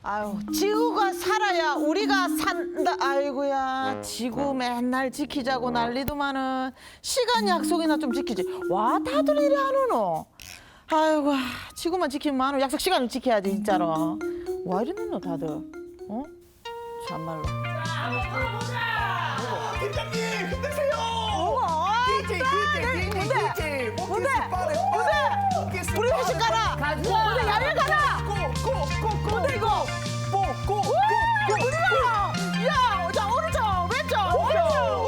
아유, 지구가 살아야 우리가 산다. 아이고야, 지구 맨날 지키자고 난리도만은 시간 약속이나 좀 지키지. 와, 다들 이래 안 오노. 아이고, 지구만 지키면 안 오. 약속 시간을 지켜야지 진짜로. 와 이래 놓노 다들. 어? 참말로. 팀장님 힘내세요. 뭔데? 우리 회식 가라. 뭔데 야외 가라. 뭔데 이거? 우리야. 야, 자 오른쪽, 왼쪽,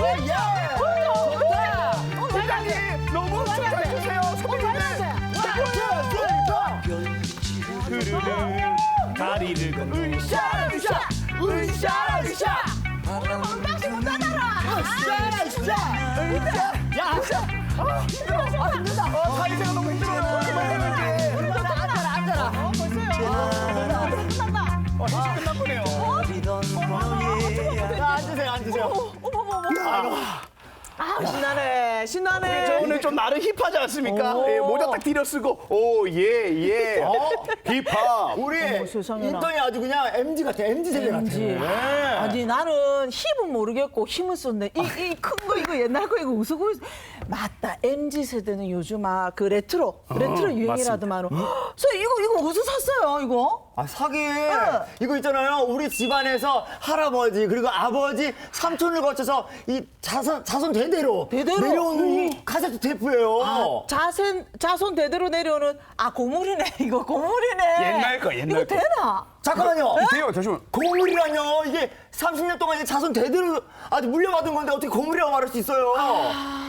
왼쪽. 팀장님 너무 축하해주세요. 흐르는 다리를 걷고 으쌰. 엉덩이 못 따라라. 사이즈가 너무 힘들어요. 그만해요 앉아라. 벌써요. 끝났다. 이제 끝난 거네요. 앉으세요. 어머. 신나네. 저 오늘 좀 나름 힙하지 않습니까? 예, 모자 딱 뒤로 쓰고 예. 힙합. 우리 어머, 세상에나. 인턴이 아주 그냥 MG 같아. MG 세대 같아. MG. 아니 나는 힙은 모르겠고 힘은 썼네. 이 큰 거 이거 옛날 거 이거 웃고 맞다. MZ 세대는 요즘 그 레트로 유행이라더만. 저 이거 어디서 샀어요 이거? 아, 사긴. 이거 있잖아요. 우리 집안에서 할아버지, 그리고 아버지, 삼촌을 거쳐서 이 자손 대대로 내려오는 이 카세트 테이프예요. 자손 대대로 내려오는 고물이네 이거 고물이네. 옛날 거. 이거 되나? 잠깐만요. 돼요, 잠시만. 고물이라뇨. 이게 30년 동안 이 자손 대대로 아주 물려받은 건데 어떻게 고물이라고 말할 수 있어요?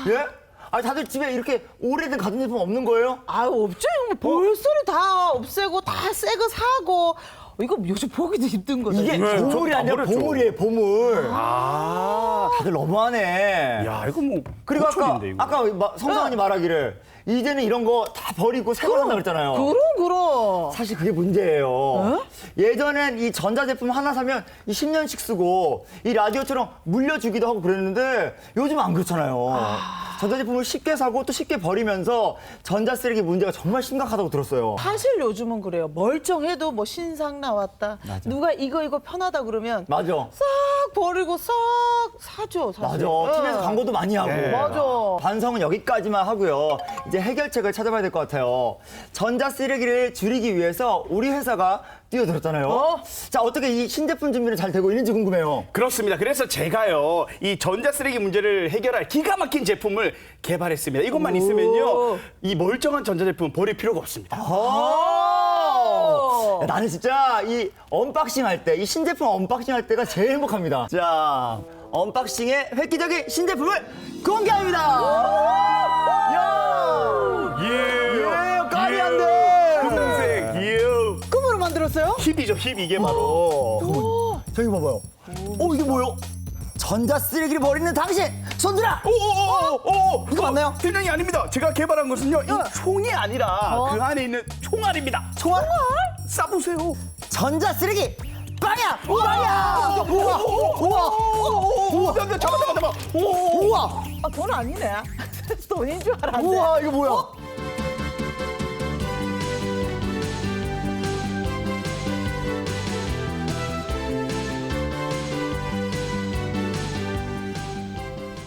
예? 아니, 다들 집에 이렇게 오래된 가전제품 없는 거예요? 없죠. 볼소리 다 없애고 다 새 거 사고. 이거 요즘 보기도 힘든 거다. 이게 보물이 다 아니라 버렸죠. 보물이에요, 보물. 다들 너무하네. 야, 이거 뭐 그리고 고철인데, 이거. 아까 성상원이 말하기를 이제는 이런 거 다 버리고 새 거 산다 그랬잖아요. 그럼. 사실 그게 문제예요. 예전엔 이 전자제품 하나 사면 이 10년씩 쓰고 이 라디오처럼 물려주기도 하고 그랬는데 요즘 안 그렇잖아요. 전자제품을 쉽게 사고 또 쉽게 버리면서 전자쓰레기 문제가 정말 심각하다고 들었어요. 사실 요즘은 그래요. 멀쩡해도 뭐 신상 나왔다. 맞아. 누가 이거 편하다 그러면 맞아. 싹 버리고 싹 사죠. 사실. 맞아. 예. TV에서 광고도 많이 하고. 맞아. 반성은 여기까지만 하고요. 이제 해결책을 찾아봐야 될 것 같아요. 전자쓰레기를 줄이기 위해서 우리 회사가 뛰어들었잖아요. 자, 어떻게 이 신제품 준비는 잘 되고 있는지 궁금해요. 그렇습니다. 그래서 제가요, 이 전자쓰레기 문제를 해결할 기가 막힌 제품을 개발했습니다. 이것만 있으면요, 이 멀쩡한 전자제품 버릴 필요가 없습니다. 야, 나는 진짜 이 언박싱 할 때, 이 신제품 언박싱 할 때가 제일 행복합니다. 자, 언박싱의 획기적인 신제품을 공개합니다. 야! 예, 까리한데. 금색, 금으로 만들었어요? 힙이죠, 힙 이게 바로. 저기 봐봐요. 이게 뭐예요? 전자쓰레기를 버리는 당신, 손들아! 오, 이거 맞나요? 팀장이 아닙니다. 제가 개발한 것은요, 이 총이 아니라 그 안에 있는 총알입니다. 총알? 쏴보세요. 전자쓰레기 빵야! 빵야! 우와! 잠깐만. 우와! 돈 아니네. 돈인 줄 알았네. 우와, 이거 뭐야?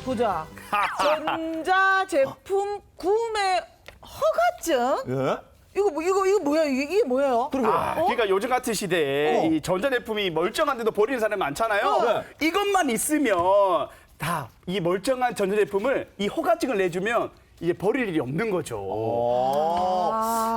보자. 전자제품 구매 허가증? 예? 이거 뭐야? 이게 뭐예요? 그러니까 요즘 같은 시대에 이 전자제품이 멀쩡한데도 버리는 사람이 많잖아요. 이것만 있으면 다 이 멀쩡한 전자제품을 이 허가증을 내주면 이제 버릴 일이 없는 거죠.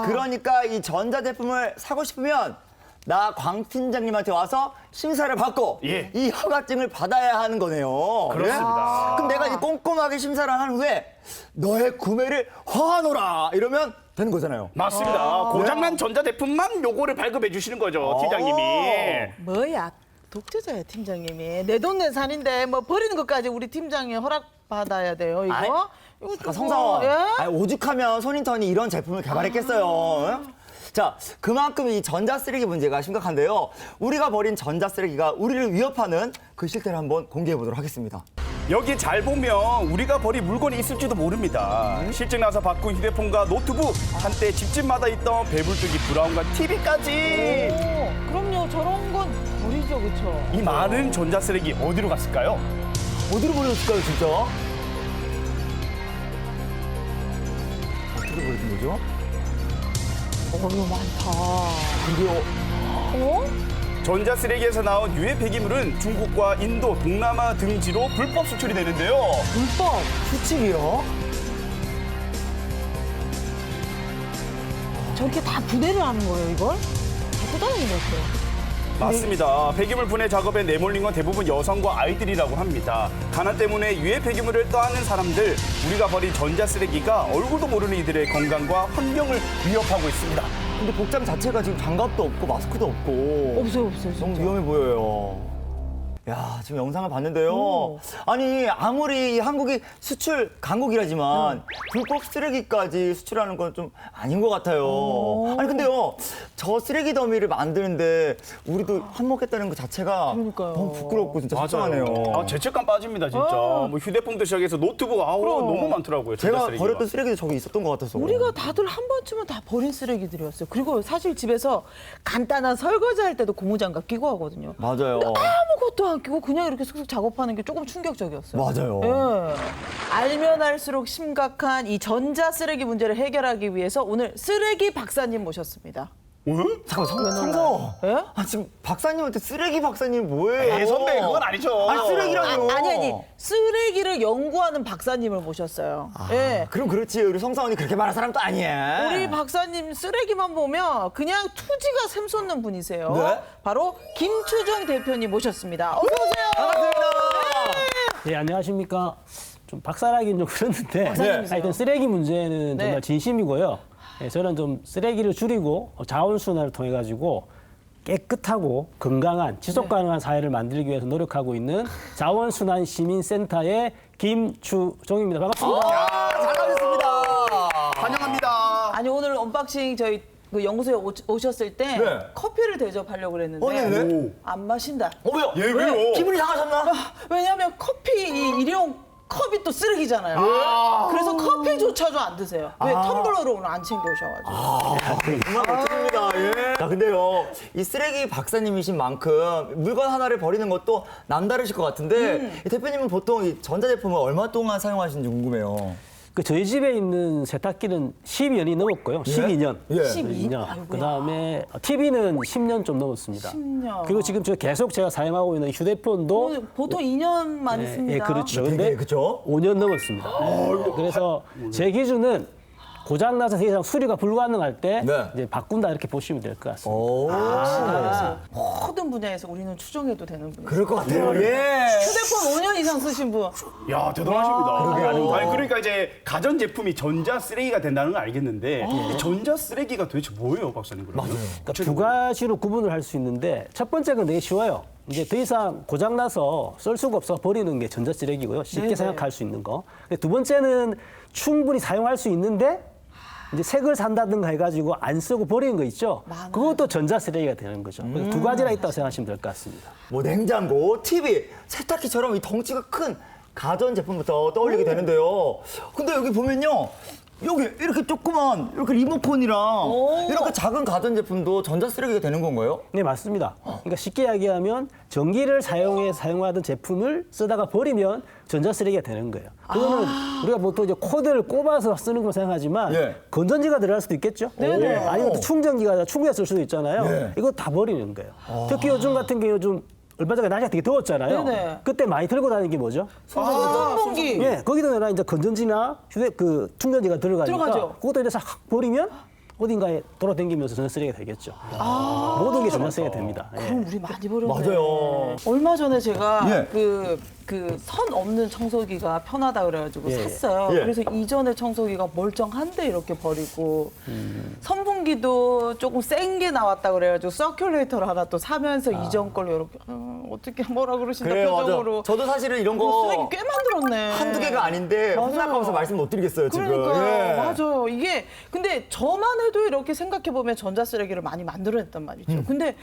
그러니까 이 전자제품을 사고 싶으면 나 광 팀장님한테 와서 심사를 받고 예. 이 허가증을 받아야 하는 거네요. 그렇습니다. 그럼 내가 이제 꼼꼼하게 심사를 한 후에 너의 구매를 허하노라 이러면 되는 거잖아요. 맞습니다. 고장난 전자제품만 요거를 발급해 주시는 거죠, 팀장님이. 뭐야? 독재자야 팀장님이. 내 돈 내 산인데 뭐 버리는 것까지 우리 팀장이 허락 받아야 돼요. 이거? 아이, 이거 잠깐 성상원. 예? 오죽하면 손인턴이 이런 제품을 개발했겠어요. 자, 그만큼 이 전자쓰레기 문제가 심각한데요. 우리가 버린 전자쓰레기가 우리를 위협하는 그 실태를 한번 공개해 보도록 하겠습니다. 여기 잘 보면 우리가 버릴 물건이 있을지도 모릅니다. 실증 나서 바꾼 휴대폰과 노트북, 한때 집집마다 있던 배불뚝이 브라운과 TV까지. 오, 그럼요. 저런 건 버리죠, 그렇죠? 이 많은 전자쓰레기 어디로 갔을까요? 어디로 버렸을까요, 진짜? 어떻게 버린 거죠? 너무 많다. 근데요, 어? 전자쓰레기에서 나온 유해 폐기물은 중국과 인도, 동남아 등지로 불법 수출이 되는데요. 불법. 수칙이요? 저렇게 다 분해를 하는 거예요, 이걸? 다 뜯어내는 거예요. 맞습니다. 폐기물 분해 작업에 내몰린 건 대부분 여성과 아이들이라고 합니다. 가난 때문에 유해 폐기물을 떠안는 사람들, 우리가 버린 전자쓰레기가 얼굴도 모르는 이들의 건강과 환경을 위협하고 있습니다. 근데 복장 자체가 지금 장갑도 없고 마스크도 없고 없어요, 너무 진짜. 위험해 보여요. 야, 지금 영상을 봤는데요. 아니, 아무리 한국이 수출 강국이라지만 불법 쓰레기까지 수출하는 건 좀 아닌 것 같아요. 아니, 근데요, 저 쓰레기 더미를 만드는데 우리도 한몫했다는 것 자체가 그러니까요. 너무 부끄럽고 진짜 속상하네요. 아, 죄책감 빠집니다, 진짜. 뭐 휴대폰부터 시작해서 노트북, 너무 많더라고요. 제가 전자쓰레기가. 버렸던 쓰레기도 저기 있었던 것 같아서. 우리가 다들 한 번쯤은 다 버린 쓰레기들이었어요. 그리고 사실 집에서 간단한 설거지 할 때도 고무장갑 끼고 하거든요. 맞아요. 아무것도 안 끼고 그냥 이렇게 슥슥 작업하는 게 조금 충격적이었어요. 맞아요. 예. 알면 알수록 심각한 이 전자 쓰레기 문제를 해결하기 위해서 오늘 쓰레기 박사님 모셨습니다. 잠깐만, 성서. 예? 아, 지금 박사님한테 쓰레기 박사님 뭐예요? 에이, 선배, 그건 아니죠. 아니, 쓰레기라뇨. 아니 쓰레기를 연구하는 박사님을 모셨어요. 예. 그럼 그렇지. 우리 성사원이 그렇게 말할 사람도 아니야. 우리 박사님 쓰레기만 보면 그냥 투지가 샘솟는 분이세요. 네? 바로 김추종 대표님 모셨습니다. 어서 오세요. 반갑습니다. 네, 안녕하십니까. 좀 박사라기는 좀 그렇는데 박사님이세요. 하여튼 쓰레기 문제는 네. 정말 진심이고요. 네, 저는 좀 쓰레기를 줄이고 자원순환을 통해 가지고 깨끗하고 건강한 지속 가능한 사회를 만들기 위해서 노력하고 있는 자원순환 시민센터의 김추종입니다. 반갑습니다. 잘하셨습니다. 환영합니다. 아니 오늘 언박싱 저희 그 연구소에 오셨을 때 네. 커피를 대접하려고 그랬는데 네네. 안 마신다. 왜요? 예, 왜요? 기분이 상하셨나? 왜냐하면 커피 이 일회용 컵이 또 쓰레기잖아요. 그래서 커피조차도 안 드세요. 왜 텀블러를 오늘 안 챙겨오셔가지고. 정말 멋집니다. 예. 자, 근데요, 이 쓰레기 박사님이신 만큼 물건 하나를 버리는 것도 남다르실 것 같은데 이 대표님은 보통 이 전자제품을 얼마 동안 사용하시는지 궁금해요. 그 저희 집에 있는 세탁기는 12년이 넘었고요. 12년. 예. 12년? 아이고야. 그다음에 TV는 10년 좀 넘었습니다. 10년. 그리고 지금 저 계속 제가 사용하고 있는 휴대폰도 보통 2년만 있습니다. 예, 그렇죠. 되게, 근데 그죠? 5년 넘었습니다. 네. 그래서 제 기준은 고장 나서 더 이상 수리가 불가능할 때 네. 이제 바꾼다 이렇게 보시면 될 것 같습니다. 오. 모든 분야에서 우리는 추정해도 되는 분이에요. 그럴 것 같아요. 예. 휴대폰 5년 이상 쓰신 분. 야, 대단하십니다. 그러게요. 아니, 그러니까 이제 가전제품이 전자쓰레기가 된다는 건 알겠는데 이 전자쓰레기가 도대체 뭐예요, 박사님? 그러면? 그러니까 두 가지로 구분을 할 수 있는데 첫 번째는 되게 쉬워요. 이제 더 이상 고장 나서 쓸 수가 없어 버리는 게 전자쓰레기고요. 쉽게 네네. 생각할 수 있는 거. 근데 두 번째는 충분히 사용할 수 있는데 이제 새 걸 산다든가 해가지고 안 쓰고 버리는 거 있죠. 많아요. 그것도 전자쓰레기가 되는 거죠. 그래서 두 가지나 있다고 생각하시면 될 것 같습니다. 뭐 냉장고, TV, 세탁기처럼 이 덩치가 큰 가전 제품부터 떠올리게 되는데요. 근데 여기 보면요. 여기 이렇게 조그만 이렇게 리모컨이랑 이렇게 작은 가전 제품도 전자쓰레기가 되는 건가요? 네, 맞습니다. 그러니까 쉽게 이야기하면 전기를 사용하던 제품을 쓰다가 버리면 전자쓰레기가 되는 거예요. 그거는 우리가 보통 이제 코드를 꼽아서 쓰는 걸 생각하지만 예. 건전지가 들어갈 수도 있겠죠. 네네. 아니면 또 충전기가 충분히 쓸 수도 있잖아요. 네. 이거 다 버리는 거예요. 특히 요즘 같은 경우 요즘 얼마 전에 날씨가 되게 더웠잖아요. 네네. 그때 많이 들고 다니는 게 뭐죠? 선풍기. 예, 거기다 이제 건전지나 충전지가 들어가니까 들어가죠. 그것도 이제 싹 버리면 어딘가에 돌아다니면서 전자쓰레기가 되겠죠. 모든 게 전자쓰레기가 됩니다. 예. 그럼 우리 많이 버렸네. 맞아요. 얼마 전에 제가 예. 그 선 없는 청소기가 편하다 그래가지고 예. 샀어요. 예. 그래서 이전에 청소기가 멀쩡한데 이렇게 버리고 선풍기도 조금 센 게 나왔다 그래가지고 서큘레이터를 하나 또 사면서 이전 걸로 이렇게 어떻게 뭐라 그러신다 그래요, 맞아. 표정으로. 저도 사실은 이런 쓰레기 거 꽤 만들었네. 한두 개가 아닌데 맞아요. 혼나가면서 말씀 못 드리겠어요, 지금. 그러니까 예. 맞아요. 이게 근데 저만 해도 이렇게 생각해 보면 전자쓰레기를 많이 만들어냈단 말이죠. 근데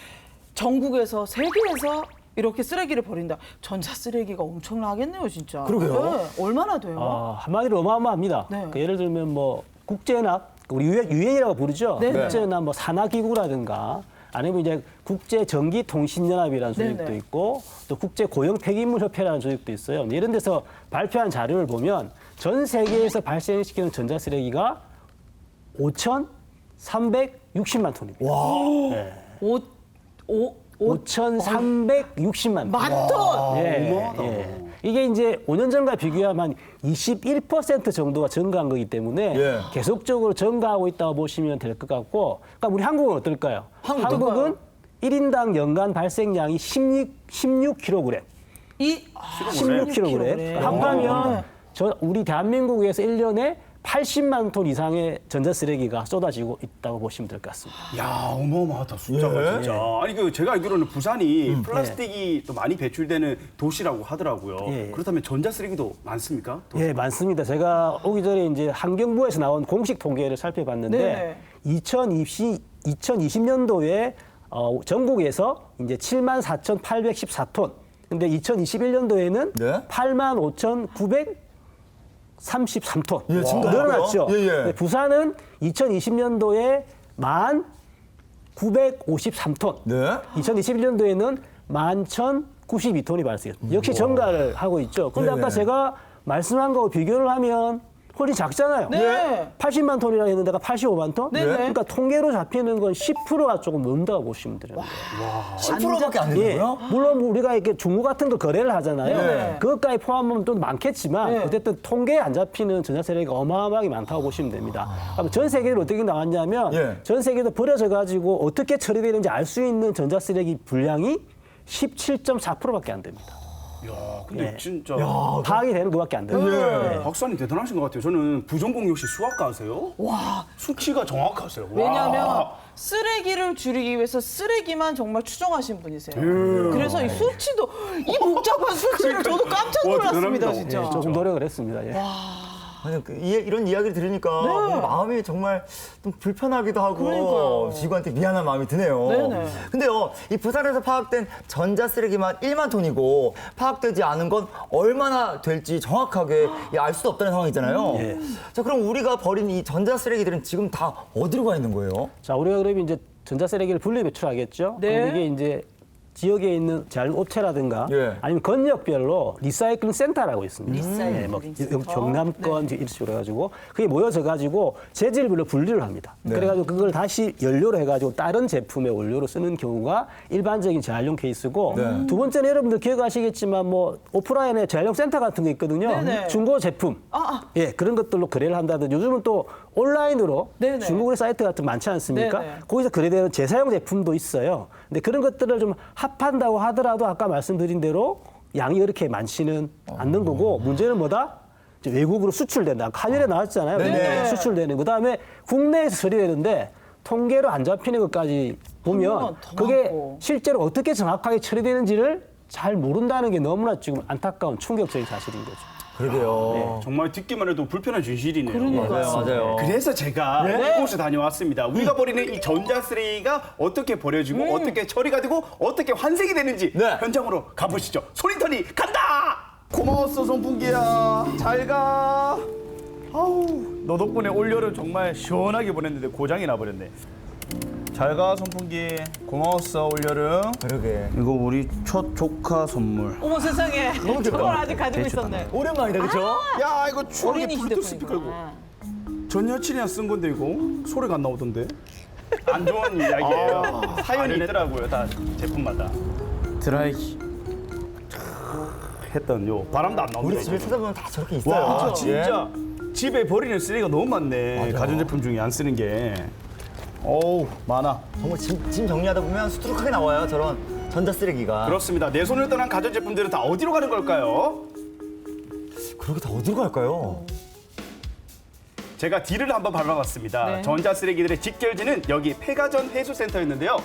전국에서 세계에서 이렇게 쓰레기를 버린다. 전자 쓰레기가 엄청나겠네요, 진짜. 그러게요. 네, 얼마나 돼요? 한마디로 어마어마합니다. 네. 그 예를 들면 뭐 국제연합, 우리 유엔이라고 부르죠. 네. 국제연합 뭐 산하기구라든가 아니면 이제 국제전기통신연합이라는 조직도 네. 있고, 또 국제고용폐기물협회라는 조직도 있어요. 이런 데서 발표한 자료를 보면 전 세계에서 발생시키는 전자쓰레기가 5,360만 톤입니다. 오, 5,360만 톤. 만톤! 예. 이게 이제 5년 전과 비교하면 21% 정도가 증가한 거기 때문에 예. 계속적으로 증가하고 있다고 보시면 될 것 같고, 그러니까 우리 한국은 어떨까요? 한국은 1인당 연간 발생량이 16kg. 16kg. 합하면 우리 대한민국에서 1년에 80만 톤 이상의 전자쓰레기가 쏟아지고 있다고 보시면 될 것 같습니다. 야, 어마어마하다, 숫자가 진짜. 아니, 제가 알기로는 부산이 플라스틱이 또 많이 배출되는 도시라고 하더라고요. 예. 그렇다면 전자쓰레기도 많습니까? 예, 많습니다. 제가 오기 전에 이제 환경부에서 나온 공식 통계를 살펴봤는데 네네. 2020년도에 전국에서 이제 74,814톤. 근데 2021년도에는 네. 85,933톤. 예, 증가했고요. 늘어났죠. 예, 예. 근데 부산은 2020년도에 1,953톤. 네. 2021년도에는 11,092톤이 발생했습니다. 역시 증가를 하고 있죠. 그런데 네네. 아까 제가 말씀한 거하고 비교를 하면 훨씬 작잖아요. 네. 80만 톤이라 했는데 85만 톤? 네네. 그러니까 통계로 잡히는 건 10%가 조금 넘다고 보시면 돼요. 10%밖에 안 예, 되고요? 물론 우리가 이렇게 중고 같은 거 거래를 하잖아요. 네. 그것까지 포함하면 또 많겠지만 네. 어쨌든 통계에 안 잡히는 전자쓰레기가 어마어마하게 많다고 보시면 됩니다. 그럼 전 세계로 어떻게 나왔냐면 예. 전 세계도 버려져 가지고 어떻게 처리되는지 알 수 있는 전자쓰레기 분량이 17.4%밖에 안 됩니다. 야, 근데 진짜. 파악이 되는 것밖에 안 돼요. 네. 박사님 대단하신 것 같아요. 저는 부전공 역시 수학과세요. 와, 수치가 정확하세요. 와. 왜냐하면 쓰레기를 줄이기 위해서 쓰레기만 정말 추정하신 분이세요. 그래서 이 수치도 이 복잡한 수치를 저도 깜짝 와, 놀랐습니다, 대단합니다. 진짜. 예, 조금 노력을 했습니다. 예. 아니, 이런 이야기를 들으니까 뭔가 마음이 정말 좀 불편하기도 하고 그러니까요. 지구한테 미안한 마음이 드네요. 네네. 근데요, 이 부산에서 파악된 전자쓰레기만 1만 톤이고 파악되지 않은 건 얼마나 될지 정확하게 알 수도 없다는 상황이잖아요. 예. 자, 그럼 우리가 버린 이 전자쓰레기들은 지금 다 어디로 가 있는 거예요? 자, 우리가 그러면 이제 전자쓰레기를 분리 배출하겠죠. 네. 그럼 이게 이제 지역에 있는 자율업체라든가 예. 아니면 건역별로 리사이클링 센터라고 있습니다. 리사이클링 예, 뭐 센터. 경남권 이런 식으로 해가지고 그게 모여져 가지고 재질별로 분리를 합니다. 네. 그래가지고 그걸 다시 연료로 해가지고 다른 제품의 원료로 쓰는 경우가 일반적인 재활용 케이스고 네. 두 번째는 여러분들 기억하시겠지만 뭐 오프라인에 재활용 센터 같은 거 있거든요. 네네. 중고 제품. 예, 그런 것들로 거래를 한다든지 요즘은 또 온라인으로 네네. 중고거래 사이트 같은 거 많지 않습니까? 네네. 거기서 거래되는 재사용 제품도 있어요. 근데 그런 것들을 좀 합한다고 하더라도 아까 말씀드린 대로 양이 그렇게 많지는 않는 거고 문제는 뭐다? 이제 외국으로 수출된다. 화면에 나왔잖아요. 네네. 수출되는. 그다음에 국내에서 처리되는데 통계로 안 잡히는 것까지 보면 하면 더 그게 많고. 실제로 어떻게 정확하게 처리되는지를 잘 모른다는 게 너무나 지금 안타까운 충격적인 사실인 거죠. 그러게요. 정말 듣기만 해도 불편한 진실이네요. 그러니까요. 맞아요. 그래서 제가 이곳에 다녀왔습니다. 우리가 버리는 이 전자쓰레기가 어떻게 버려지고 어떻게 처리가 되고 어떻게 환생이 되는지 네. 현장으로 가보시죠. 소리터니 간다! 고마웠어, 선풍기야. 잘 가. 아우, 너 덕분에 올여름 정말 시원하게 보냈는데 고장이 나버렸네. 잘 가, 선풍기. 고마웠어, 올여름. 그러게. 이거 우리 첫 조카 선물. 어머 세상에. 너무 귀엽다. 저걸 아직 가지고 있었네. 오랜만이다, 그렇죠? 야, 이거 추억의 어린이 블루투스 스피커고. 휴대폰이구나. 전 여친이랑 쓴 건데 이거 소리가 안 나오던데. 안 좋은 이야기예요. 사연이 있더라고요, 다 제품마다. 드라이기 했던 요 바람도 안 나오는 우리 집에 찾아보면 다 저렇게 있어요. 와, 예. 진짜 집에 버리는 쓰레기가 너무 많네. 맞아. 가전제품 중에 안 쓰는 게. 어우, 많아. 정말 짐 정리하다 보면 수두룩하게 나와요, 저런 전자쓰레기가. 그렇습니다. 내 손을 떠난 가전제품들은 다 어디로 가는 걸까요? 그러게 다 어디로 갈까요? 제가 뒤를 한번 밟아봤습니다. 네. 전자쓰레기들의 직결지는 여기 폐가전 해수센터였는데요.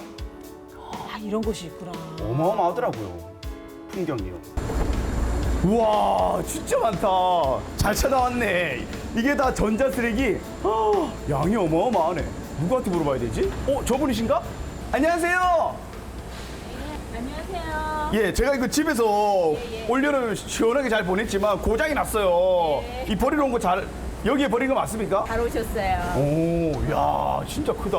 아 이런 곳이 있구나. 어마어마하더라고요. 풍경이요. 우와, 진짜 많다. 잘 찾아왔네. 이게 다 전자쓰레기. 양이 어마어마하네. 누구한테 물어봐야 되지? 저분이신가? 안녕하세요. 안녕하세요. 예, 제가 이거 집에서 올여름 시원하게 잘 보냈지만 고장이 났어요. 이 버리러 온 거 여기에 버린 거 맞습니까? 잘 오셨어요. 오, 야, 진짜 크다.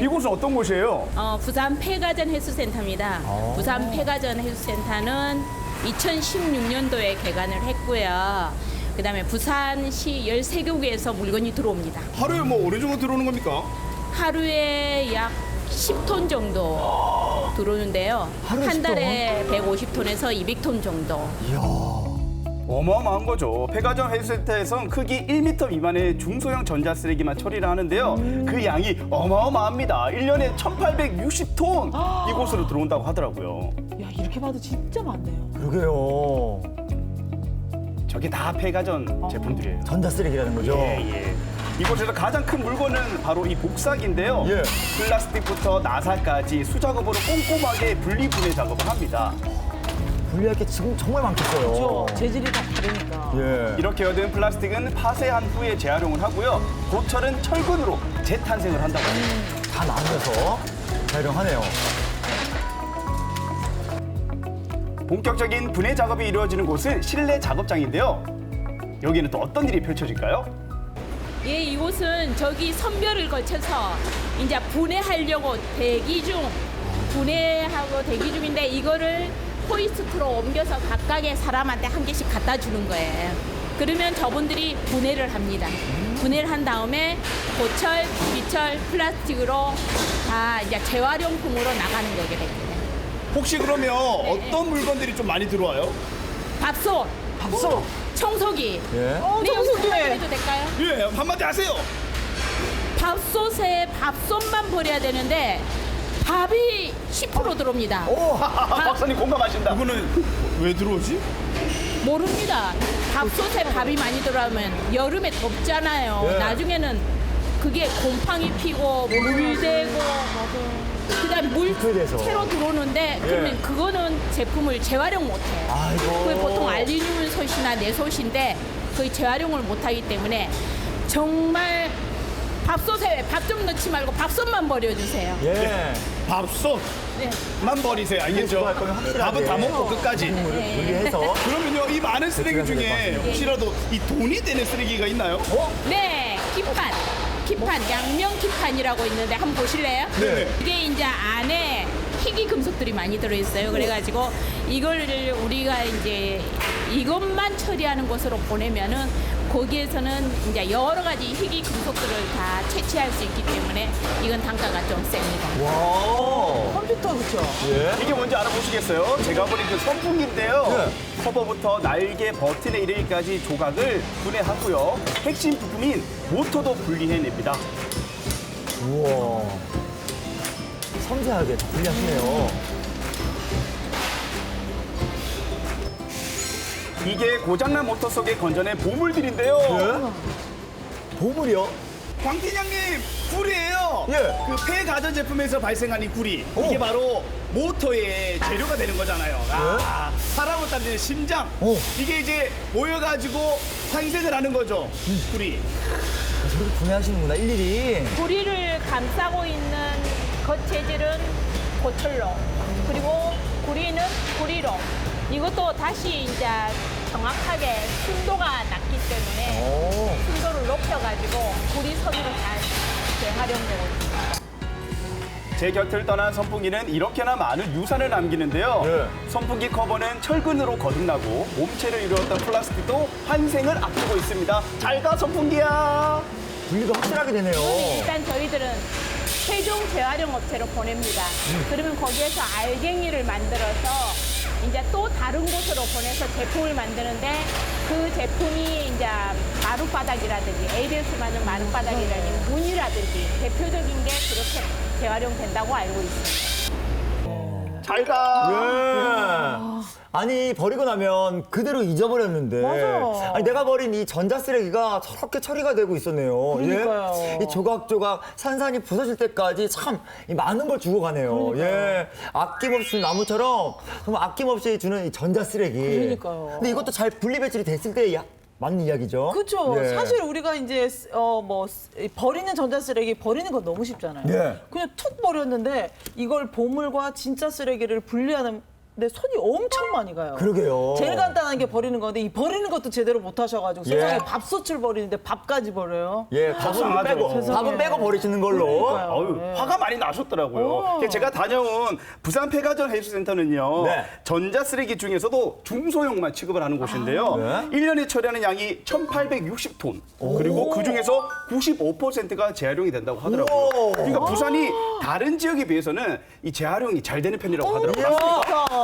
이곳은 어떤 곳이에요? 부산 폐가전 해수센터입니다. 부산 폐가전 해수센터는 2016년도에 개관을 했고요. 그다음에 부산시 13개국에서 물건이 들어옵니다. 하루에 뭐 어느 정도 들어오는 겁니까? 하루에 약 10톤 정도 들어오는데요. 하루에 한 10톤? 달에 150톤에서 200톤 정도. 어마어마한 거죠. 폐가전 해수센터에선 크기 1m 미만의 중소형 전자쓰레기만 처리를 하는데요. 그 양이 어마어마합니다. 1년에 1,860톤 이곳으로 들어온다고 하더라고요. 야, 이렇게 봐도 진짜 많네요. 그러게요. 저게 다 폐가전 제품들이에요. 전자쓰레기라는 거죠. 예. 이곳에서 가장 큰 물건은 바로 이 복사기인데요. 예. 플라스틱부터 나사까지 수작업으로 꼼꼼하게 분리분해 작업을 합니다. 분리할 게 지금 정말 많겠어요. 그렇죠. 재질이 다 다르니까. 예. 이렇게 얻은 플라스틱은 파쇄한 후에 재활용을 하고요. 고철은 철근으로 재탄생을 한다고 합니다. 다 나누어서 활용하네요. 본격적인 분해 작업이 이루어지는 곳은 실내 작업장인데요. 여기는 또 어떤 일이 펼쳐질까요? 예, 이곳은 저기 선별을 거쳐서 이제 분해하려고 분해하고 대기 중인데 이거를 호이스트로 옮겨서 각각의 사람한테 한 개씩 갖다 주는 거예요. 그러면 저분들이 분해를 합니다. 분해를 한 다음에 고철, 비철, 플라스틱으로 다 이제 재활용품으로 나가는 거게 됩니다. 혹시 그러면 어떤 물건들이 좀 많이 들어와요? 밥솥, 밥솥. 청소기. 예. 네, 청소기. 여기서 해도 될까요? 예, 한마디 하세요. 밥솥에 밥솥만 버려야 되는데 밥이 10% 들어옵니다. 박사님 공감하신다. 이거는 왜 들어오지? 모릅니다. 밥솥에 밥이 많이 들어오면 여름에 덥잖아요. 네. 나중에는 그게 곰팡이 피고 물되고 그다음 물 돼서. 새로 들어오는데 그러면 그거는 제품을 재활용 못해요. 아이고. 그게 보통 알루미늄 솥이나 내솥인데 거의 재활용을 못하기 때문에 정말 밥솥에 밥 좀 넣지 말고 밥솥만 버려주세요. 예. 밥솥만 네. 버리세요. 알겠죠? 수거할 거면 확실하게. 밥은 다 먹고 끝까지. 분리해서. 그러면요, 이 많은 쓰레기 중에 혹시라도 이 돈이 되는 쓰레기가 있나요? 네, 기판, 양면 기판이라고 있는데 한번 보실래요? 네. 이게 이제 안에 희귀 금속들이 많이 들어있어요. 그래가지고 이거를 우리가 이제 이것만 처리하는 곳으로 보내면은 거기에서는 이제 여러 가지 희귀 금속들을 다 채취할 수 있기 때문에 이건 단가가 좀 셉니다. 와. 컴퓨터 그렇죠. 예. 이게 뭔지 알아보시겠어요? 제가 보낸 그 선풍기인데요. 네. 커버부터 날개, 버튼에 이르기까지 조각을 분해하고요. 핵심 부품인 모터도 분리해냅니다. 우와. 섬세하게 다 분리하시네요. 이게 고장난 모터 속에 건져낸 보물들인데요. 예? 보물이요? 광팀장님, 굴이에요. 예. 그 폐가전 제품에서 발생한 이 굴이 이게 바로 모터의 재료가 되는 거잖아요. 아, 사람을 따르는 심장. 오. 이게 이제 모여가지고 탄생을 하는 거죠. 굴이. 저렇게 분해하시는구나, 일일이. 구리를 감싸고 있는 겉 재질은 고철로 그리고 구리는 구리로 이것도 다시 이제 정확하게 순도가 낮기 때문에 오. 순도를 높여가지고 구리 선으로 잘 재활용되고 있습니다. 제 곁을 떠난 선풍기는 이렇게나 많은 유산을 남기는데요. 네. 선풍기 커버는 철근으로 거듭나고 몸체를 이루었던 플라스틱도 환생을 앞두고 있습니다. 잘 가, 선풍기야. 분리가 확실하게 되네요. 일단 저희들은 최종 재활용 업체로 보냅니다. 그러면 거기에서 알갱이를 만들어서 이제 또 다른 곳으로 보내서 제품을 만드는데 그 제품이 이제 마룻바닥이라든지 ABS 만든 마룻바닥이라든지 문이라든지 대표적인 게 그렇게 재활용된다고 알고 있습니다. 잘 가. 예. 아니 버리고 나면 그대로 잊어버렸는데 맞아요. 아니 내가 버린 이 전자쓰레기가 저렇게 처리가 되고 있었네요. 그러니까요. 예? 이 조각조각 산산이 부서질 때까지 참 이 많은 걸 주고 가네요. 예. 아낌없이 주는 나무처럼 정말 아낌없이 주는 이 전자쓰레기. 그러니까요. 근데 이것도 잘 분리 배출이 됐을 때 맞는 이야기죠. 그렇죠. 예. 사실 우리가 이제 버리는 전자쓰레기 버리는 건 너무 쉽잖아요. 예. 그냥 툭 버렸는데 이걸 보물과 진짜 쓰레기를 분리하는 근데 손이 엄청 많이 가요. 그러게요. 제일 간단한 게 버리는 건데 이 버리는 것도 제대로 못 하셔가지고 예. 세상에 밥솥을 버리는데 밥까지 버려요. 예, 밥은 빼고 세상에. 밥은 빼고 버리시는 걸로. 그러니까요. 어휴, 네. 화가 많이 나셨더라고요. 제가 다녀온 부산 폐가전 해수센터는요. 네. 전자 쓰레기 중에서도 중소형만 취급을 하는 곳인데요. 네. 1년에 처리하는 양이 1,860톤. 그리고 그중에서 95%가 재활용이 된다고 하더라고요. 오. 그러니까 부산이 다른 지역에 비해서는 이 재활용이 잘 되는 편이라고 하더라고요.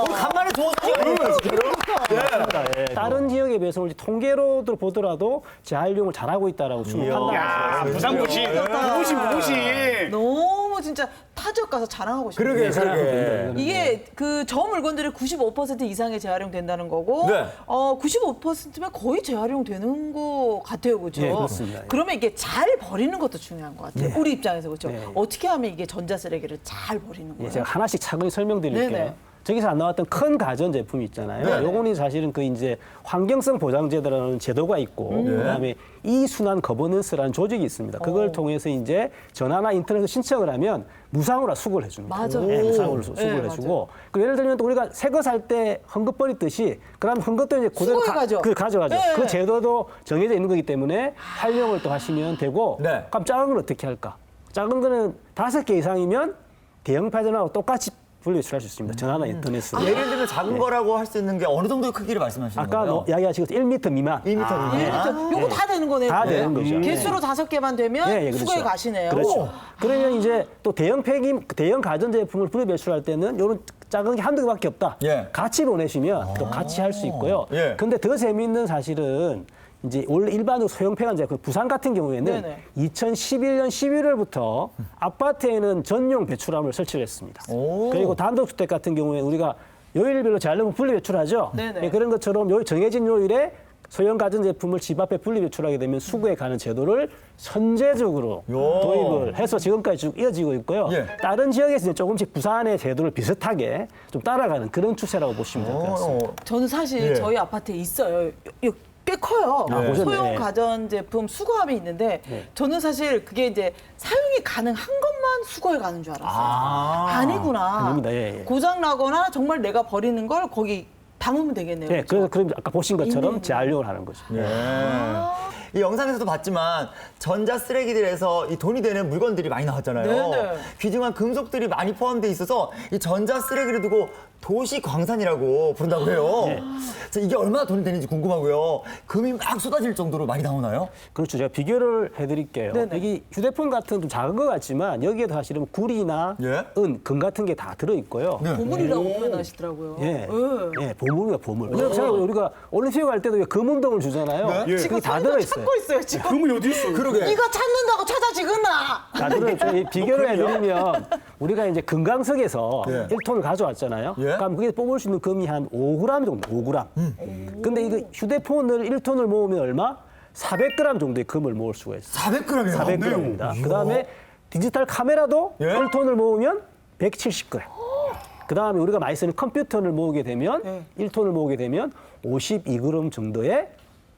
오늘 간만에 좋은 소식이네요, 진짜로. 다른 지역에 비해서 우리 통계로 보더라도 재활용을 잘하고 있다라고 충분히 야, 판단하죠. 부산구시, 부구시. 너무 진짜 타지역 가서 자랑하고 싶어요. 그러게, 그러게. 이게 그 저 물건들이 95% 이상의 재활용된다는 거고, 네. 95%면 거의 재활용되는 거 같아요, 그죠? 네, 그렇습니다. 예. 그러면 이게 잘 버리는 것도 중요한 것 같아요. 우리 입장에서 그렇죠. 네. 어떻게 하면 이게 전자 쓰레기를 잘 버리는 예, 거예요? 제가 하나씩 차근히 설명드릴게요. 네네. 저기서 안 나왔던 큰 가전 제품이 있잖아요. 네네. 요거는 사실은 그 이제 환경성 보장제도라는 제도가 있고 그다음에 이순환 거버넌스라는 조직이 있습니다. 그걸 통해서 이제 전화나 인터넷에서 신청을 하면 무상으로 수거를 해줍니다. 맞아요. 예, 무상으로 수거를 네, 해주고. 그리고 예를 들면 또 우리가 새 거 살 때 헝겊 버리듯이 그럼 헝겊도 이제 그대로 수거해가죠. 가져가죠. 네. 그 제도도 정해져 있는 거기 때문에 활용을 또 하시면 되고. 네. 그럼 작은 건 어떻게 할까? 작은 거는 5개 이상이면 대형 파전하고 똑같이 분리수출할 수 있습니다. 전화나 인터넷으로. 예를 들면 작은 거라고 할 수 있는 게 어느 정도의 크기를 말씀하시는 아까 거예요? 이야기하신 것처럼 1m 미만. 1m 미만. 요거 다 되는 거네요. 다 되는 거죠. 개수로 5개만 되면 예, 예, 그렇죠. 수거에 가시네요. 그렇죠. 그러면 이제 또 대형 대형 가전제품을 분리 배출할 때는 요런 작은 게 한두 개밖에 없다. 예. 같이 보내시면 또 같이 할 수 있고요. 예. 근데 더 재미있는 사실은 이제 원래 일반적으로 소형 폐관제품 부산 같은 경우에는 네네. 2011년 11월부터 아파트에는 전용 배출함을 설치를 했습니다. 오. 그리고 단독주택 같은 경우에 우리가 요일별로 재활용을 분리 배출하죠. 네네. 예, 그런 것처럼 정해진 요일에 소형 가전제품을 집 앞에 분리 배출하게 되면 수거에 가는 제도를 선제적으로 요. 도입을 해서 지금까지 쭉 이어지고 있고요. 예. 다른 지역에서는 조금씩 부산의 제도를 비슷하게 좀 따라가는 그런 추세라고 보시면 될 것 같습니다. 저는 사실 예. 저희 아파트에 있어요. 꽤 커요. 아, 보셨네. 소형 예. 가전제품 수거함이 있는데 저는 사실 그게 이제 사용이 가능한 것만 수거해 가는 줄 알았어요. 아니구나. 아닙니다. 예, 예. 고장 나거나 정말 내가 버리는 걸 거기 담으면 되겠네요. 네, 그렇죠? 그래서 아까 보신 것처럼 재활용을 하는 거죠. 예. 이 영상에서도 봤지만 전자 쓰레기들에서 이 돈이 되는 물건들이 많이 나왔잖아요. 네네. 귀중한 금속들이 많이 포함돼 있어서 이 전자 쓰레기를 두고 도시 광산이라고 부른다고 해요. 네. 자, 이게 얼마나 돈이 되는지 궁금하고요. 금이 막 쏟아질 정도로 많이 나오나요? 그렇죠. 제가 비교를 해드릴게요. 네네. 여기 휴대폰 같은 좀 작은 것 같지만 여기에도 사실은 구리나 예. 금 같은 게 다 들어있고요. 네. 보물이라고 표현하시더라고요. 예, 예, 보물이가 보물. 왜냐면 우리가 올림픽 갈 때도 금 운동을 주잖아요. 네? 그게 지금 다 사이버 들어있어요. 찾고 있어요, 지금. 그러면 어디 있어? 그러게. 네가 찾는다고 찾아지구나. 다 들어있죠. 이 비교를 해드리면 우리가 이제 금강석에서 예. 1톤을 가져왔잖아요. 예. 그럼 그게 뽑을 수 있는 금이 한 5g 정도, 5g. 근데 이거 휴대폰을 1톤을 모으면 얼마? 400g 정도의 금을 모을 수가 있어요. 400g이요? 400g입니다. 그다음에 디지털 카메라도 예? 1톤을 모으면 170g. 그다음에 우리가 많이 쓰는 컴퓨터를 모으게 되면 1톤을 모으게 되면 52g 정도의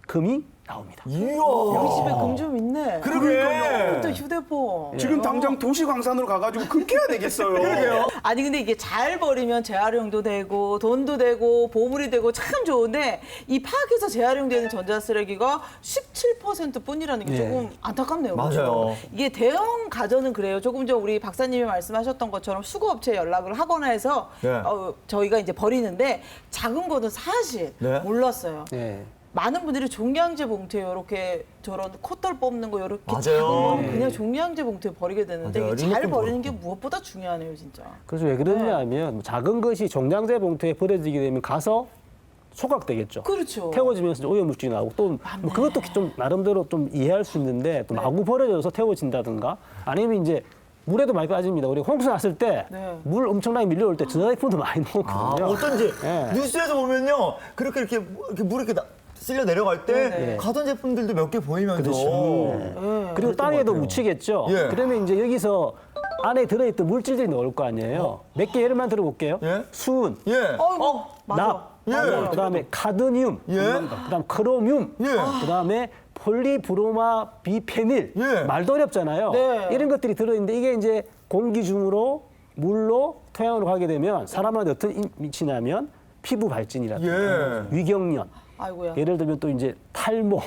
금이 나옵니다. 이야. 우리 집에 금 좀 있네. 그러게. 또 휴대폰. 지금 당장 도시광산으로 가가지고 금캐야 되겠어요. 아니 근데 이게 잘 버리면 재활용도 되고 돈도 되고 보물이 되고 참 좋은데 이 파악해서 재활용되는 전자쓰레기가 17% 뿐이라는 게 네. 조금 안타깝네요. 맞아요. 그렇죠? 이게 대형 가전은 그래요. 조금 전 우리 박사님이 말씀하셨던 것처럼 수거업체에 연락을 하거나 해서 네. 저희가 이제 버리는데 작은 거는 사실 네. 몰랐어요. 네. 많은 분들이 종량제 봉투에 이렇게 저런 콧돌 뽑는 거 이렇게 맞아요. 작은 거 그냥 종량제 봉투에 버리게 되는데 맞아요. 이게 잘 리모컨 버리는 게 무엇보다 중요하네요, 진짜. 그래서 왜 그러냐면 작은 것이 종량제 봉투에 버려지게 되면 가서 소각되겠죠. 그렇죠. 태워지면서 오염물질이 나오고 또 뭐 그것도 좀 나름대로 좀 이해할 수 있는데 또 마구 버려져서 태워진다든가 아니면 이제 물에도 많이 빠집니다. 우리 홍수 났을 때 물 네. 엄청나게 밀려올 때 전자제품도 많이 아, 넣거든요. 어떤지 예. 뉴스에서 보면요. 이렇게 물 이렇게 쓸려 내려갈 때 네네. 가전제품들도 몇 개 보이면서 그리고 땅에도 같아요. 묻히겠죠. 예. 그러면 이제 여기서 안에 들어있던 물질들이 나올 거 아니에요. 몇 개 예를만 들어볼게요. 예. 수은, 예. 맞아. 납, 예. 그다음에 카드뮴, 예. 그다음 크로뮴, 예. 그다음에 폴리브로마 비페닐. 예. 말도 어렵잖아요. 네. 이런 것들이 들어있는데 이게 이제 공기 중으로 물로 토양으로 가게 되면 사람한테 어떤 미치냐면 피부 발진이라든가 위경련, 아이고야. 예를 들면 또 이제 탈모,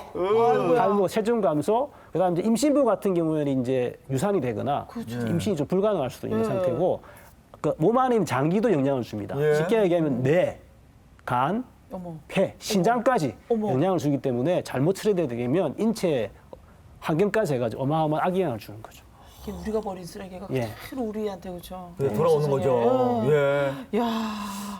탈모, 체중 감소, 그다음 이제 임신부 같은 경우에는 이제 유산이 되거나 임신이 좀 불가능할 수도 있는 상태고, 그 몸 안에 있는 장기도 영향을 줍니다. 쉽게 얘기하면 뇌, 간, 폐, 신장까지 영향을 주기 때문에 잘못 처리되게 되면 인체 환경까지 해가지고 어마어마한 악영향을 주는 거죠. 이게 우리가 버린 쓰레기가 예. 그대로 우리한테 그렇죠. 돌아오는 거죠. 예.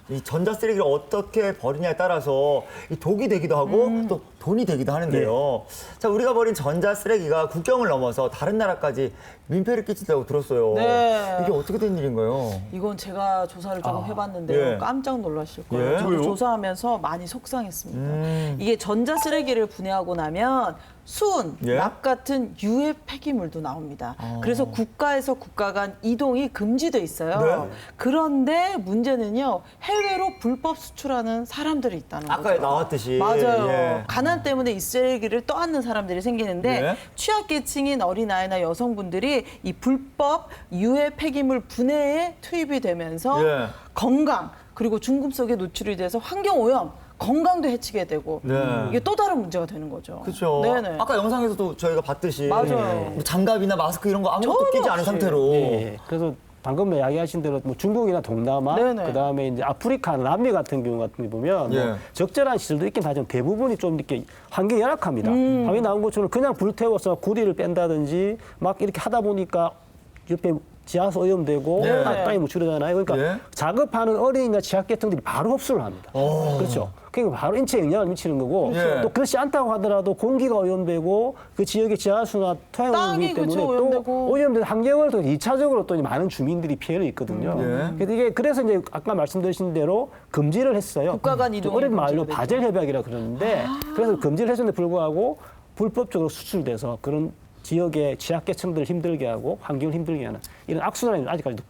이 전자 쓰레기를 어떻게 버리냐에 따라서 이 독이 되기도 하고 또 돈이 되기도 하는데요. 자, 우리가 버린 전자 쓰레기가 국경을 넘어서 다른 나라까지 민폐를 끼친다고 들었어요. 네. 이게 어떻게 된 일인가요? 이건 제가 조사를 조금 해봤는데요. 예. 깜짝 놀라실 거예요. 예? 저도 왜요? 조사하면서 많이 속상했습니다. 이게 전자 쓰레기를 분해하고 나면 순, 예? 납 같은 유해 폐기물도 나옵니다. 그래서 국가에서 국가 간 이동이 금지돼 있어요. 네. 그런데 문제는요. 해외로 불법 수출하는 사람들이 있다는 거죠. 아까 나왔듯이. 맞아요. 예. 가난 때문에 이 쓰레기를 떠안는 사람들이 생기는데 네. 취약계층인 어린아이나 여성분들이 이 불법 유해 폐기물 분해에 투입이 되면서 예. 건강 그리고 중금속에 노출이 돼서 환경오염 건강도 해치게 되고 네. 이게 또 다른 문제가 되는 거죠. 그렇죠. 네네. 아까 영상에서도 저희가 봤듯이 맞아요. 뭐 장갑이나 마스크 이런 거 아무것도 전혀 끼지 않은 없이. 상태로. 예. 그래서 방금 이야기하신 대로 뭐 중국이나 동남아, 네네. 그다음에 이제 아프리카, 남미 같은 경우 같은 게 보면 예. 뭐 적절한 시설도 있긴 하지만 대부분이 좀 이렇게 환경이 열악합니다. 방금 나온 것처럼 그냥 불태워서 구리를 뺀다든지 막 이렇게 하다 보니까 옆에 지하수 오염되고 네. 땅이 묻히려잖아요. 그러니까 예. 작업하는 어린이나 취약계층들이 바로 흡수를 합니다. 그렇죠. 그러니까 바로 인체에 영향을 미치는 거고 예. 또 그렇지 않다고 하더라도 공기가 오염되고 그 지역의 지하수나 토양 땅이 오염이기 때문에 그쵸, 오염되고. 또 오염된 환경을 또 2차적으로 또 많은 주민들이 피해를 입거든요. 그래서 이제 아까 말씀드린 대로 금지를 했어요. 국가 간 이동이 어린 말로 금지가 바젤 협약이라 그러는데 그래서 금지를 했는데 불구하고 불법적으로 수출돼서 그런 지역의 취약계층들을 힘들게 하고 환경을 힘들게 하는 이런 악순환이 아직까지도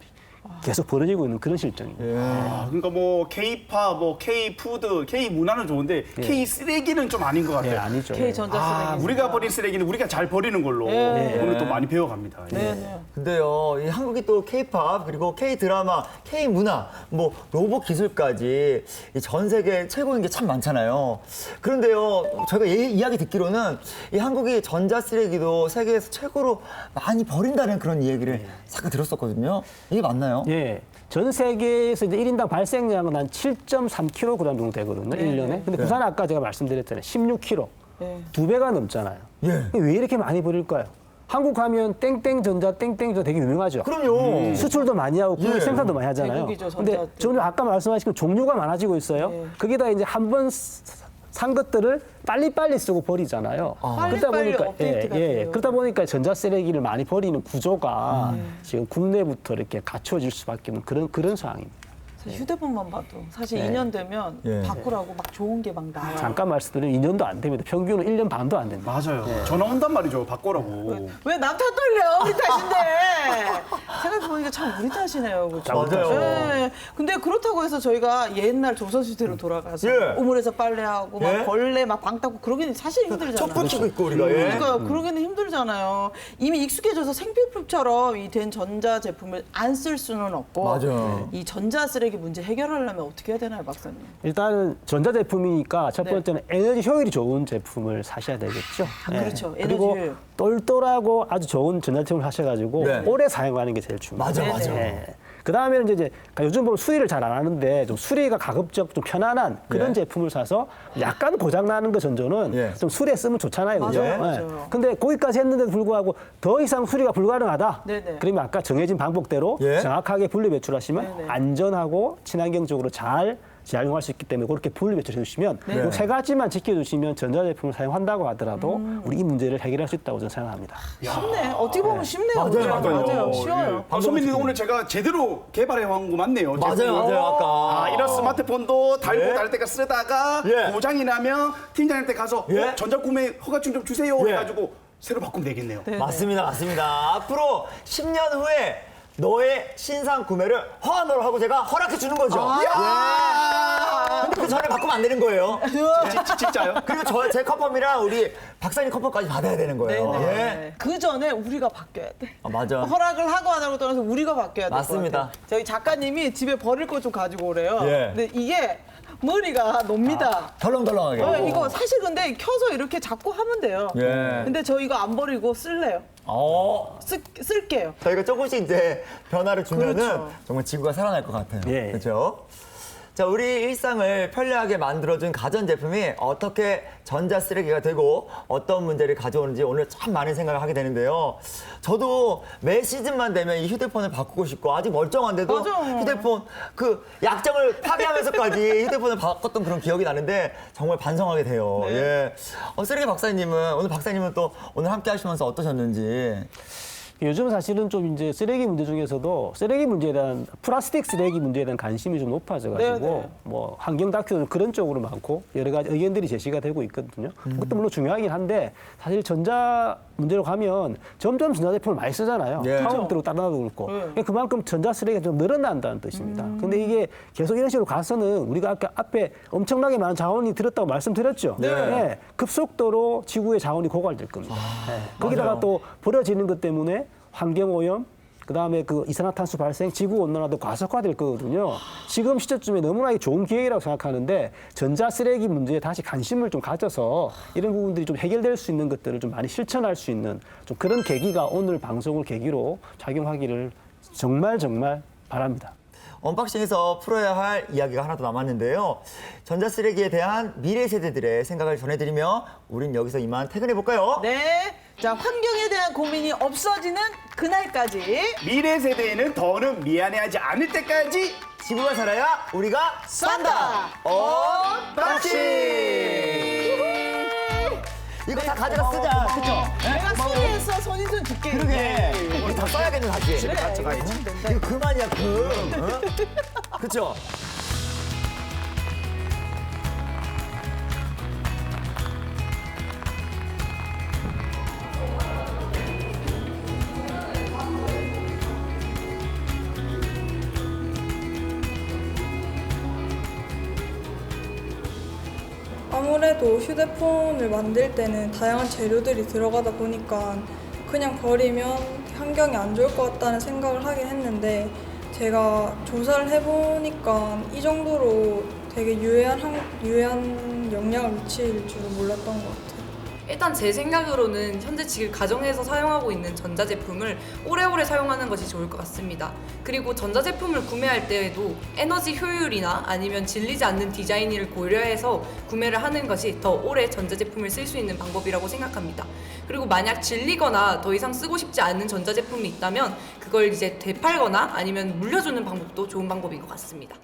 계속 벌어지고 있는 그런 실정입니다. 아, 그러니까 뭐 K-팝, 뭐 K-푸드, K-문화는 좋은데 K-쓰레기는 좀 아닌 것 같아요. 예, 아니죠. K 전자 아, 쓰레기. 우리가 버린 쓰레기는 우리가 잘 버리는 걸로 오늘 또 많이 배워갑니다. 예. 네. 근데요, 이 한국이 또 K-팝 그리고 K-드라마, K-문화, 뭐 로봇 기술까지 이 전 세계 최고인 게 참 많잖아요. 그런데요, 저희가 이야기 듣기로는 이 한국이 전자 쓰레기도 세계에서 최고로 많이 버린다는 그런 얘기를 잠깐 들었었거든요. 이게 맞나요? 예. 전 세계에서 이제 1인당 발생량은 한 7.3kg 정도 되거든요, 1년에. 근데 부산 아까 제가 말씀드렸잖아요. 16kg. 네. 2배가 넘잖아요. 예. 왜 이렇게 많이 버릴까요? 한국 가면 땡땡전자, 땡땡전자 되게 유명하죠. 그럼요. 수출도 많이 하고 국내 예. 생산도 많이 하잖아요. 대국이죠, 근데 전자 점점 아까 말씀하신 종류가 많아지고 있어요. 예. 거기다 이제 한 번 산 것들을 빨리빨리 쓰고 버리잖아요. 빨리빨리 업데이트가 돼요. 그러다 보니까 전자 쓰레기를 많이 버리는 구조가 지금 국내부터 이렇게 갖춰질 수밖에 없는 그런 상황입니다. 사실 휴대폰만 봐도 사실 2년 되면 예. 바꾸라고 막 좋은 게 막 나와요. 잠깐 말씀드리면 2년도 안 됩니다. 평균은 1년 반도 안 됩니다. 맞아요. 전화 온단 말이죠. 바꾸라고. 왜 남 탓 돌려? 우리 탓인데. 생각해보니까 참 우리 탓이네요. 그렇죠? 맞아요. 네. 근데 그렇다고 해서 저희가 옛날 조선시대로 돌아가서 예. 우물에서 빨래하고 막 예. 벌레 막 방 닦고 그러기는 사실 힘들잖아요. 촛불 켜고 있고 우리가. 예. 그러니까요. 그러기는 힘들잖아요. 이미 익숙해져서 생필품처럼 이 된 전자 제품을 안 쓸 수는 없고 맞아요. 이 전자 쓰레기 문제 해결하려면 어떻게 해야 되나요, 박사님? 일단은 전자제품이니까 첫 네. 번째는 에너지 효율이 좋은 제품을 사셔야 되겠죠. 그렇죠. 에너지 그리고 효율. 똘똘하고 아주 좋은 전자제품을 사셔가지고 네. 오래 사용하는 게 제일 중요해요. 맞아. 그 다음에는 이제 요즘 보면 수리를 잘 안 하는데 좀 수리가 가급적 좀 편안한 그런 예. 제품을 사서 약간 고장 나는 거 전조는 예. 좀 수리에 쓰면 좋잖아요. 그죠? 맞아요, 맞아요. 근데 거기까지 했는데도 불구하고 더 이상 수리가 불가능하다. 네네. 그러면 아까 정해진 방법대로 예. 정확하게 분리 배출하시면 네네. 안전하고 친환경적으로 잘 재활용할 수 있기 때문에 그렇게 분리 배출해 주시면 네. 이 세 가지만 지켜주시면 전자제품을 사용한다고 하더라도 우리 이 문제를 해결할 수 있다고 저는 생각합니다. 쉽네. 어떻게 보면 쉽네요. 맞아요, 그죠? 맞아요. 쉬워요. 소민님 오늘 제가 제대로 개발해 온 거 맞네요. 맞아요, 제품을. 맞아요. 아까. 아, 이런 스마트폰도 달고 예. 달 때가 쓰다가 예. 고장이 나면 팀장한테 가서 예. 전자구매 허가증 좀 주세요 예. 해가지고 새로 바꾸면 되겠네요. 맞습니다, 맞습니다. 앞으로 10년 후에 너의 신상 구매를 허가로 하고 제가 허락해 주는 거죠. 아, 근데 그 전에 바꾸면 안 되는 거예요. 진짜요? 그리고 제 컵펌이랑 우리 박사님 컵펌까지 받아야 되는 거예요. 예. 그 전에 우리가 바뀌어야 돼. 아, 맞아. 허락을 하고 안 하고 떠나서 우리가 바뀌어야 돼. 맞습니다. 저희 작가님이 집에 버릴 거 좀 가지고 오래요. 예. 근데 이게 머리가 놉니다. 덜렁덜렁하게. 이거 사실 근데 켜서 이렇게 잡고 하면 돼요. 예. 근데 저 이거 안 버리고 쓸래요. 쓸게요. 저희가 조금씩 이제 변화를 주면은 그렇죠. 정말 지구가 살아날 것 같아요. 예. 그렇죠? 자, 우리 일상을 편리하게 만들어준 가전제품이 어떻게 전자 쓰레기가 되고 어떤 문제를 가져오는지 오늘 참 많은 생각을 하게 되는데요. 저도 매 시즌만 되면 이 휴대폰을 바꾸고 싶고 아직 멀쩡한데도 맞아. 휴대폰 그 약정을 파기하면서까지 휴대폰을 바꿨던 그런 기억이 나는데 정말 반성하게 돼요. 네. 예. 쓰레기 박사님은 오늘 박사님은 또 오늘 함께 하시면서 어떠셨는지. 요즘 사실은 좀 이제 쓰레기 문제 중에서도 쓰레기 문제에 대한 플라스틱 쓰레기 문제에 대한 관심이 좀 높아져가지고 네네. 뭐 환경 다큐는 그런 쪽으로 많고 여러 가지 의견들이 제시가 되고 있거든요. 그것도 물론 중요하긴 한데 사실 전자 문제로 가면 점점 전자제품을 많이 쓰잖아요. 예. 화학들고 따라도 그렇고 그러니까 그만큼 전자 쓰레기가 좀 늘어난다는 뜻입니다. 근데 이게 계속 이런 식으로 가서는 우리가 아까 앞에 엄청나게 많은 자원이 들었다고 말씀드렸죠. 네. 급속도로 지구의 자원이 고갈될 겁니다. 네. 거기다가 맞아요. 또 버려지는 것 때문에 환경오염, 그다음에 그 이산화탄소 발생, 지구 온난화도 과속화될 거거든요. 지금 시점쯤에 너무나 좋은 기회라고 생각하는데 전자 쓰레기 문제에 다시 관심을 좀 가져서 이런 부분들이 좀 해결될 수 있는 것들을 좀 많이 실천할 수 있는 좀 그런 계기가 오늘 방송을 계기로 작용하기를 정말 바랍니다. 언박싱에서 풀어야 할 이야기가 하나 더 남았는데요. 전자 쓰레기에 대한 미래 세대들의 생각을 전해드리며 우린 여기서 이만 퇴근해볼까요? 네. 자, 환경에 대한 고민이 없어지는 그날까지. 미래 세대에는 더는 미안해하지 않을 때까지 지구가 살아야 우리가 산다. 언박싱! 이거 다 가져가 쓰자. 그쵸? 내가 수리해서 손인선 줄게. 그러게. 이거 다 써야겠네, 다시. 그래, 가져가야지. 이거 그만이야, 그쵸? 아무래도 휴대폰을 만들 때는 다양한 재료들이 들어가다 보니까 그냥 버리면 환경이 안 좋을 것 같다는 생각을 하긴 했는데 제가 조사를 해보니까 이 정도로 되게 유해한 영향을 미칠 줄은 몰랐던 것 같아요. 일단 제 생각으로는 현재 지금 가정에서 사용하고 있는 전자제품을 오래오래 사용하는 것이 좋을 것 같습니다. 그리고 전자제품을 구매할 때에도 에너지 효율이나 아니면 질리지 않는 디자인을 고려해서 구매를 하는 것이 더 오래 전자제품을 쓸 수 있는 방법이라고 생각합니다. 그리고 만약 질리거나 더 이상 쓰고 싶지 않은 전자제품이 있다면 그걸 이제 되팔거나 아니면 물려주는 방법도 좋은 방법인 것 같습니다.